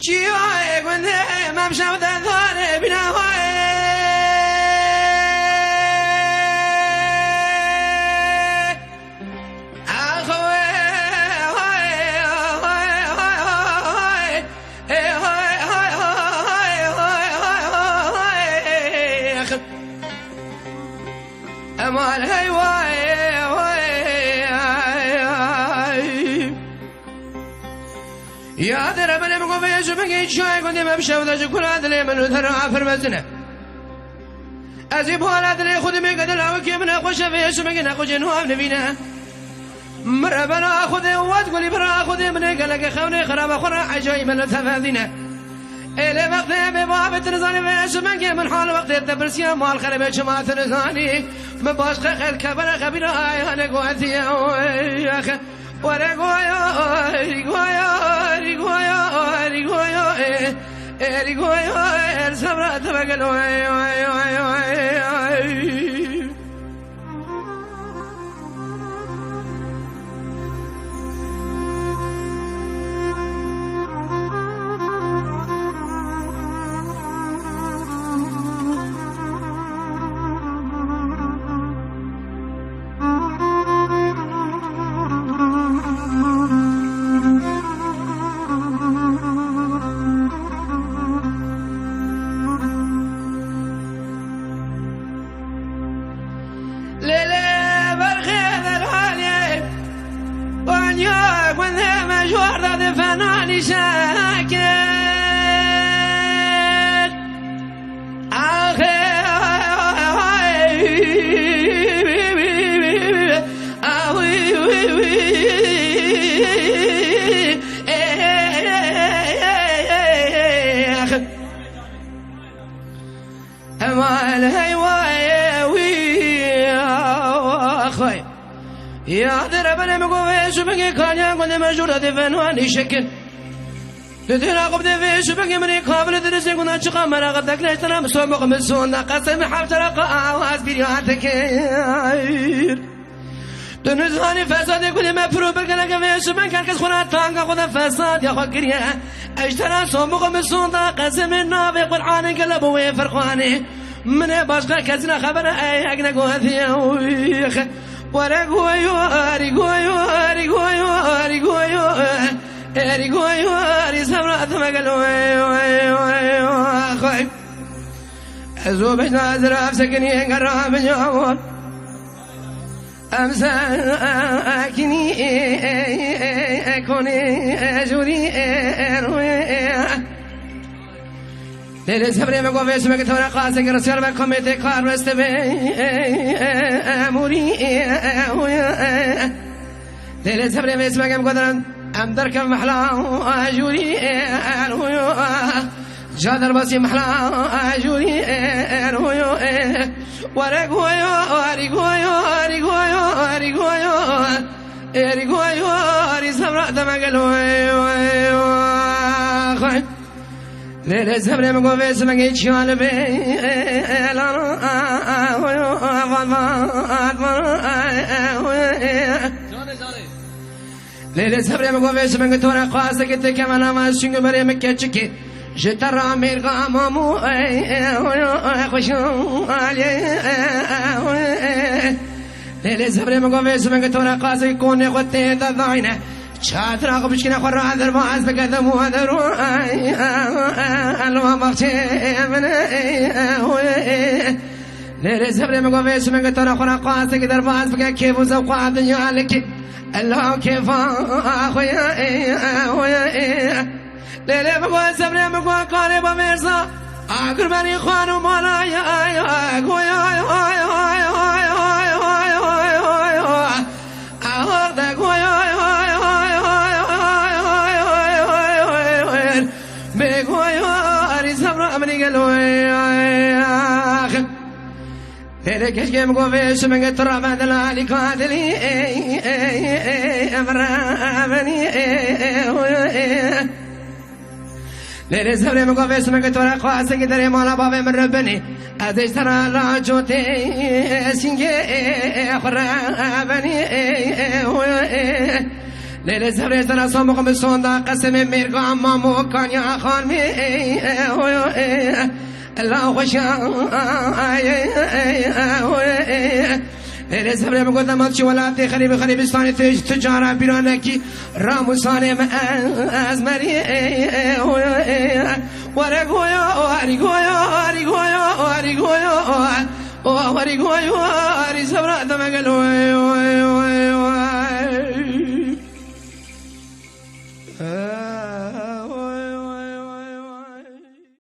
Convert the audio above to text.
جیوه گنده ممشم داره بینوه أمال هاي يا درب أنا مقوم يجوبك شوي كنت ما بشوفه كل هذا اللي منو ترى عفر مزنة أزيب ولا أدري خذ من قدر أو كيف نأخذ في يجوبك نأخذ نوام نبينا مرة بنا أخذ وتقولي برا أخذ من قلق خوني خراب أخرى عجايب من الثفاذينة إلى وقت بباب تنزاني في يجوبك من حال وقت التبرسيا مال خربة شما تنزاني من باش خير كبر خبير هاي أنا قوتي يا أخي ورقويا رقويا رقويا رقويا رقويا سبرات بقلوي فناني شاكر يا دربنا مقوي شبكي كان يقول مجورة فنواني شكل تدينا قبض في شبكي مني قابل درسي كنا تشقى مرا قدك ليش ترى مسوق مسون قسم حبت رقا واز بيرياتك تنزاني فساد كل ما فرو بقلك في شبكي كاس خنا تانغا خذ فساد يا خكريا اشترى سوق مسون قسم النابي قرآن قلب وفرقاني من باشا كزنا خبر اي اجنا قوثي ورقويو رقويو رقويو رقويو رقويو رسمرات مقلوي خوي أزوبش نازر أفسكني قرام جوال أمساكني أكوني أجوري ليلة سبري مقوم في اسمك تورا قاسك رسول بكم يتكار واستبي أموري ليلة سبري في اسمك مقدرا أمدرك محلا أجوري جادر بسي محلا أجوري ورقويو رقويو رقويو رقويو رقويو رسمرات مقلوي ليلة سبري مقوم في اسمك شوال بي ليلة سبري مقوم في اسمك تورا قاسك تكمنا ما شنو بري مكتشكي جترى ميرغا مامو خوشو ليلة سبري مقوم في اسمك تورا قاسك كوني قطي ضاينه شاطر أقوم بشكنا قرر هذا ما أسبق هذا مو هذا روحي ألوه مغشي من ليلة سبري مقوم في اسمك تورا قرر قاسك در ما أسبق كيف وزوقع الدنيا لك الله كيف أخويا ليلة مقوم سبري مقوم قارب ومرزا أقربني خوانو مالا ليلة كشكي مقوم في اسمك ترى بعد العالي قادلي أمرابني ليلة سبري مقوم في اسمك ترى قاسك دري مولا بابي من ربني أزيش ترى لا جوتي سنجي أخرابني لیل زبر زن اسام مقام سوندا قسم میرگام مامو کانیا خان می الله خوشا لیل زبر مقدمات شو ولادت خریب خریبستان تجارت بیرانکی راموسان از مری ورگویا واری زبر دمگل